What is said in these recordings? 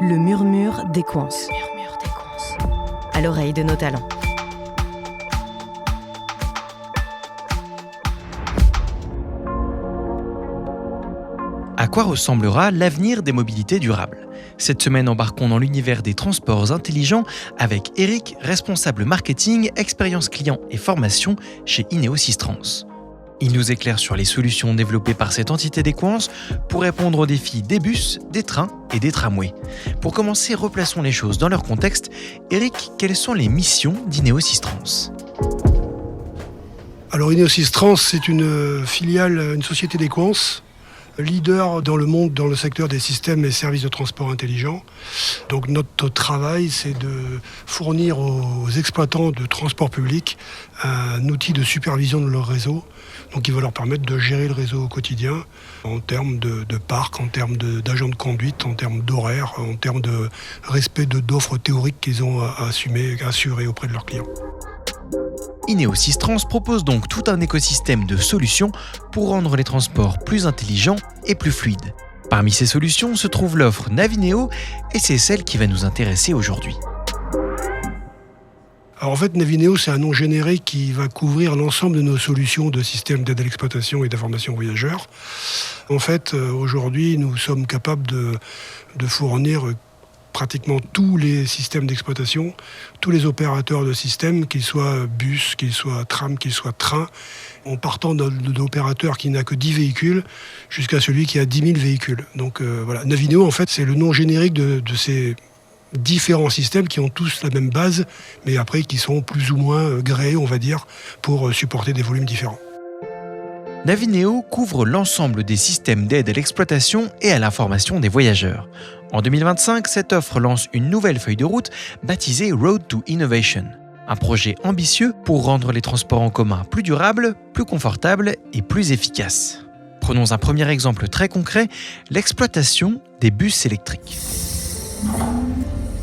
Le murmure des coins. À l'oreille de nos talents. À quoi ressemblera l'avenir des mobilités durables ? Cette semaine, embarquons dans l'univers des transports intelligents avec Eric, responsable marketing, expérience client et formation chez Ineo Systrans. Il nous éclaire sur les solutions développées par cette entité d'Equance pour répondre aux défis des bus, des trains et des tramways. Pour commencer, replaçons les choses dans leur contexte. Eric, quelles sont les missions d'Ineo Systrans ? Alors Ineo Systrans, c'est une filiale, une société d'Equance, leader dans le monde dans le secteur des systèmes et services de transport intelligents. Donc notre travail, c'est de fournir aux exploitants de transport public un outil de supervision de leur réseau, donc qui va leur permettre de gérer le réseau au quotidien en termes de parc, en termes d'agents de conduite, en termes d'horaire, en termes de respect d'offres théoriques qu'ils ont à assurer auprès de leurs clients. Ineo Systrans propose donc tout un écosystème de solutions pour rendre les transports plus intelligents et plus fluides. Parmi ces solutions se trouve l'offre Navineo et c'est celle qui va nous intéresser aujourd'hui. Alors en fait, Navineo, c'est un nom générique qui va couvrir l'ensemble de nos solutions de systèmes d'aide à l'exploitation et d'information aux voyageurs. En fait, aujourd'hui, nous sommes capables de fournir pratiquement tous les systèmes d'exploitation, tous les opérateurs de systèmes, qu'ils soient bus, qu'ils soient tram, qu'ils soient train, en partant d'un opérateur qui n'a que 10 véhicules jusqu'à celui qui a 10 000 véhicules. Donc voilà, Navineo, en fait, c'est le nom générique de ces différents systèmes qui ont tous la même base, mais après qui sont plus ou moins gréés, on va dire, pour supporter des volumes différents. Navineo couvre l'ensemble des systèmes d'aide à l'exploitation et à l'information des voyageurs. En 2025, cette offre lance une nouvelle feuille de route baptisée Road to Innovation. Un projet ambitieux pour rendre les transports en commun plus durables, plus confortables et plus efficaces. Prenons un premier exemple très concret, l'exploitation des bus électriques.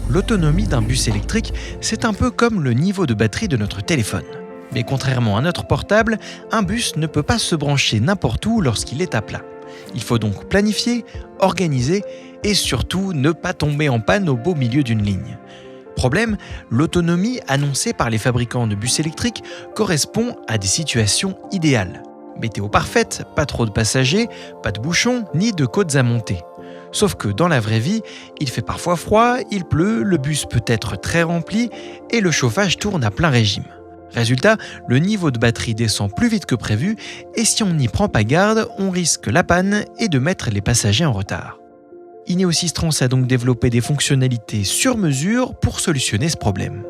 L'autonomie d'un bus électrique, c'est un peu comme le niveau de batterie de notre téléphone. Mais contrairement à notre portable, un bus ne peut pas se brancher n'importe où lorsqu'il est à plat. Il faut donc planifier, organiser et surtout ne pas tomber en panne au beau milieu d'une ligne. Problème, l'autonomie annoncée par les fabricants de bus électriques correspond à des situations idéales. Météo parfaite, pas trop de passagers, pas de bouchons ni de côtes à monter. Sauf que dans la vraie vie, il fait parfois froid, il pleut, le bus peut être très rempli et le chauffage tourne à plein régime. Résultat, le niveau de batterie descend plus vite que prévu et si on n'y prend pas garde, on risque la panne et de mettre les passagers en retard. Ineo Systrans a donc développé des fonctionnalités sur mesure pour solutionner ce problème.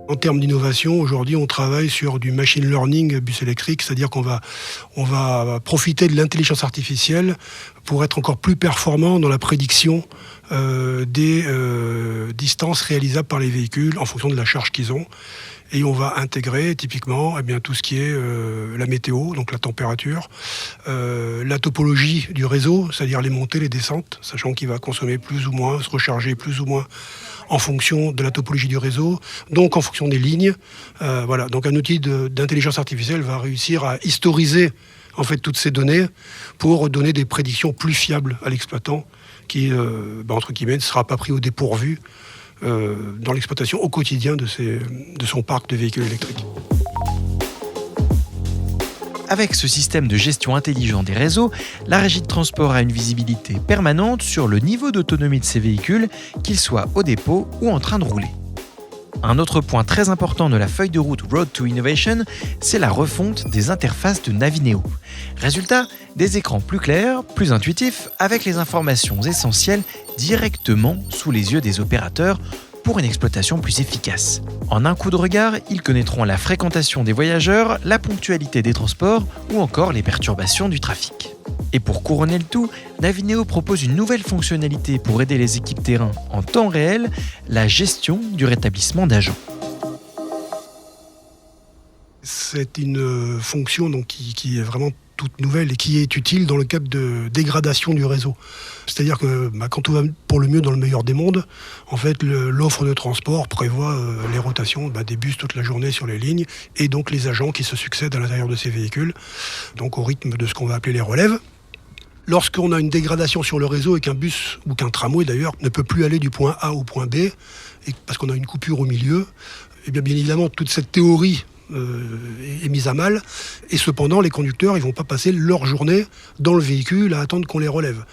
En termes d'innovation, aujourd'hui, on travaille sur du machine learning bus électrique, c'est-à-dire qu'on va profiter de l'intelligence artificielle pour être encore plus performant dans la prédiction des distances réalisables par les véhicules en fonction de la charge qu'ils ont. Et on va intégrer typiquement tout ce qui est la météo, donc la température, la topologie du réseau, c'est-à-dire les montées, les descentes, sachant qu'il va consommer plus ou moins, se recharger plus ou moins en fonction de la topologie du réseau, donc en fonction des lignes. Voilà. Donc un outil d'intelligence artificielle va réussir à historiser en fait toutes ces données pour donner des prédictions plus fiables à l'exploitant qui, entre guillemets, ne sera pas pris au dépourvu dans l'exploitation au quotidien de son parc de véhicules électriques. Avec ce système de gestion intelligent des réseaux, la régie de transport a une visibilité permanente sur le niveau d'autonomie de ses véhicules, qu'ils soient au dépôt ou en train de rouler. Un autre point très important de la feuille de route Road to Innovation, c'est la refonte des interfaces de Navineo. Résultat, des écrans plus clairs, plus intuitifs, avec les informations essentielles directement sous les yeux des opérateurs pour une exploitation plus efficace. En un coup de regard, ils connaîtront la fréquentation des voyageurs, la ponctualité des transports ou encore les perturbations du trafic. Et pour couronner le tout, Navineo propose une nouvelle fonctionnalité pour aider les équipes terrain en temps réel, la gestion du rétablissement d'agents. C'est une fonction donc, qui est vraiment toute nouvelle et qui est utile dans le cadre de dégradation du réseau. C'est-à-dire que quand on va pour le mieux dans le meilleur des mondes, en fait, l'offre de transport prévoit les rotations des bus toute la journée sur les lignes et donc les agents qui se succèdent à l'intérieur de ces véhicules, donc au rythme de ce qu'on va appeler les relèves. Lorsqu'on a une dégradation sur le réseau et qu'un bus, ou qu'un tramway d'ailleurs, ne peut plus aller du point A au point B, parce qu'on a une coupure au milieu, et bien évidemment, toute cette théorie est mise à mal. Et cependant, les conducteurs, ils vont pas passer leur journée dans le véhicule à attendre qu'on les relève.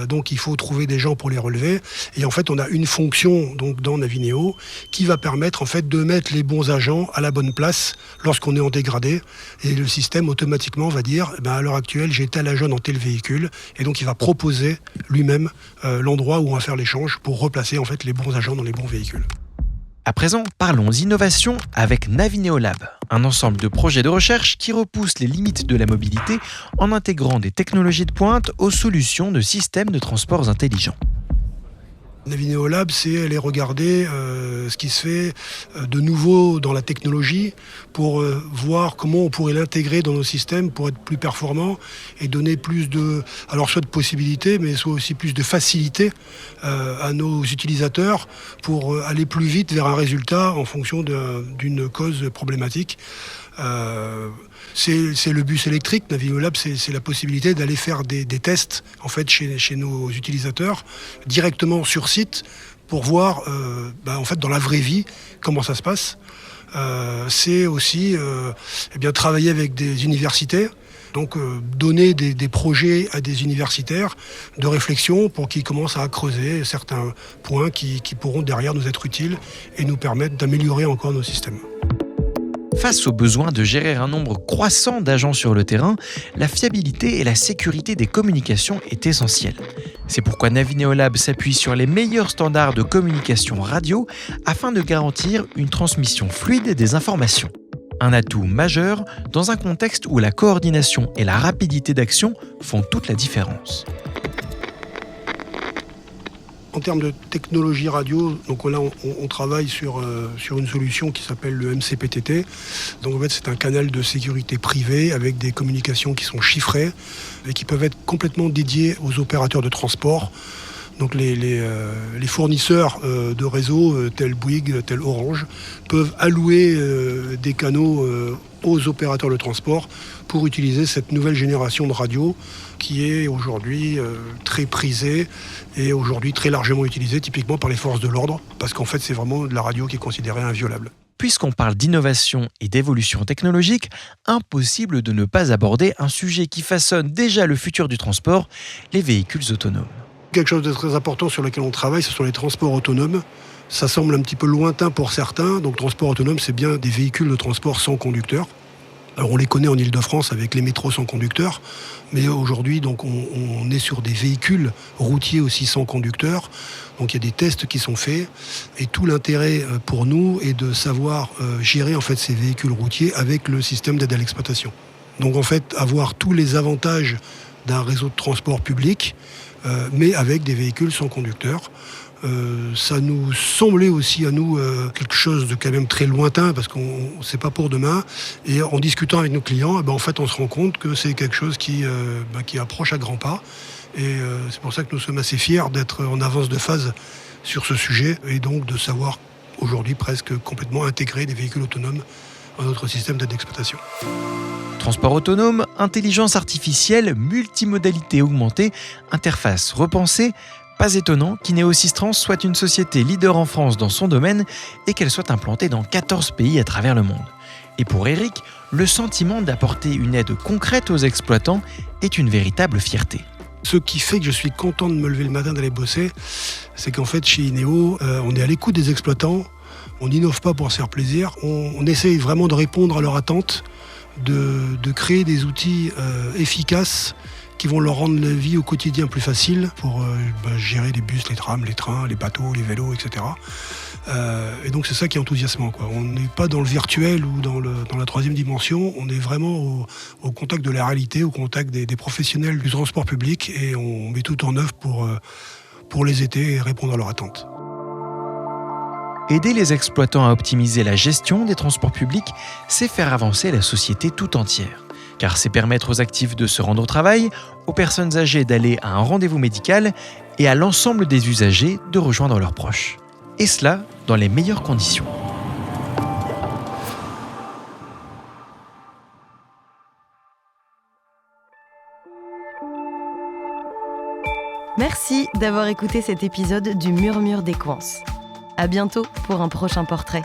Donc il faut trouver des gens pour les relever. Et en fait, on a une fonction donc dans Navinéo qui va permettre en fait de mettre les bons agents à la bonne place lorsqu'on est en dégradé. Et le système automatiquement va dire, à l'heure actuelle, j'ai tel agent dans tel véhicule. Et donc il va proposer lui-même l'endroit où on va faire l'échange pour replacer en fait les bons agents dans les bons véhicules. À présent, parlons innovation avec Navinéo Lab, un ensemble de projets de recherche qui repoussent les limites de la mobilité en intégrant des technologies de pointe aux solutions de systèmes de transports intelligents. Navinéo Lab, c'est aller regarder ce qui se fait de nouveau dans la technologie pour voir comment on pourrait l'intégrer dans nos systèmes pour être plus performant et donner plus de, alors soit de possibilités, mais soit aussi plus de facilité à nos utilisateurs pour aller plus vite vers un résultat en fonction d'une cause problématique. C'est le bus électrique. Navinéo Lab, c'est la possibilité d'aller faire des tests en fait chez nos utilisateurs directement sur site pour voir en fait dans la vraie vie comment ça se passe. C'est aussi travailler avec des universités. Donc donner des projets à des universitaires de réflexion pour qu'ils commencent à creuser certains points qui pourront derrière nous être utiles et nous permettre d'améliorer encore nos systèmes. Face au besoin de gérer un nombre croissant d'agents sur le terrain, la fiabilité et la sécurité des communications est essentielle. C'est pourquoi Navinéo Lab s'appuie sur les meilleurs standards de communication radio afin de garantir une transmission fluide des informations. Un atout majeur dans un contexte où la coordination et la rapidité d'action font toute la différence. En termes de technologie radio, donc là on travaille sur une solution qui s'appelle le MCPTT. Donc en fait c'est un canal de sécurité privé avec des communications qui sont chiffrées et qui peuvent être complètement dédiées aux opérateurs de transport. Donc les fournisseurs de réseaux tels Bouygues, tels Orange peuvent allouer des canaux aux opérateurs de transport pour utiliser cette nouvelle génération de radio qui est aujourd'hui très prisée et aujourd'hui très largement utilisée typiquement par les forces de l'ordre parce qu'en fait c'est vraiment de la radio qui est considérée inviolable. Puisqu'on parle d'innovation et d'évolution technologique, impossible de ne pas aborder un sujet qui façonne déjà le futur du transport, les véhicules autonomes. Quelque chose de très important sur lequel on travaille, ce sont les transports autonomes. Ça semble un petit peu lointain pour certains. Donc transport autonome, c'est bien des véhicules de transport sans conducteur. Alors on les connaît en Ile-de-France avec les métros sans conducteur, mais aujourd'hui donc on est sur des véhicules routiers aussi sans conducteur. Donc il y a des tests qui sont faits et tout l'intérêt pour nous est de savoir gérer en fait ces véhicules routiers avec le système d'aide à l'exploitation. Donc en fait avoir tous les avantages d'un réseau de transport public, mais avec des véhicules sans conducteur. Ça nous semblait aussi à nous quelque chose de quand même très lointain parce qu'on c'est pas pour demain. Et en discutant avec nos clients, en fait, on se rend compte que c'est quelque chose qui approche à grands pas. Et c'est pour ça que nous sommes assez fiers d'être en avance de phase sur ce sujet et donc de savoir aujourd'hui presque complètement intégrer des véhicules autonomes à notre système d'aide d'exploitation. Transport autonome, intelligence artificielle, multimodalité augmentée, interface repensée. Pas étonnant qu'Ineos-Trans soit une société leader en France dans son domaine et qu'elle soit implantée dans 14 pays à travers le monde. Et pour Eric, le sentiment d'apporter une aide concrète aux exploitants est une véritable fierté. Ce qui fait que je suis content de me lever le matin d'aller bosser, c'est qu'en fait chez Ineo, on est à l'écoute des exploitants, on n'innove pas pour se faire plaisir, on essaye vraiment de répondre à leurs attentes, de créer des outils efficaces qui vont leur rendre la vie au quotidien plus facile pour gérer les bus, les trams, les trains, les bateaux, les vélos, etc. Et donc c'est ça qui est enthousiasmant, quoi. On n'est pas dans le virtuel ou dans la troisième dimension, on est vraiment au contact de la réalité, au contact des professionnels du transport public et on met tout en œuvre pour les aider et répondre à leurs attentes. Aider les exploitants à optimiser la gestion des transports publics, c'est faire avancer la société tout entière. Car c'est permettre aux actifs de se rendre au travail, aux personnes âgées d'aller à un rendez-vous médical et à l'ensemble des usagers de rejoindre leurs proches. Et cela dans les meilleures conditions. Merci d'avoir écouté cet épisode du Murmure des coins. À bientôt pour un prochain portrait.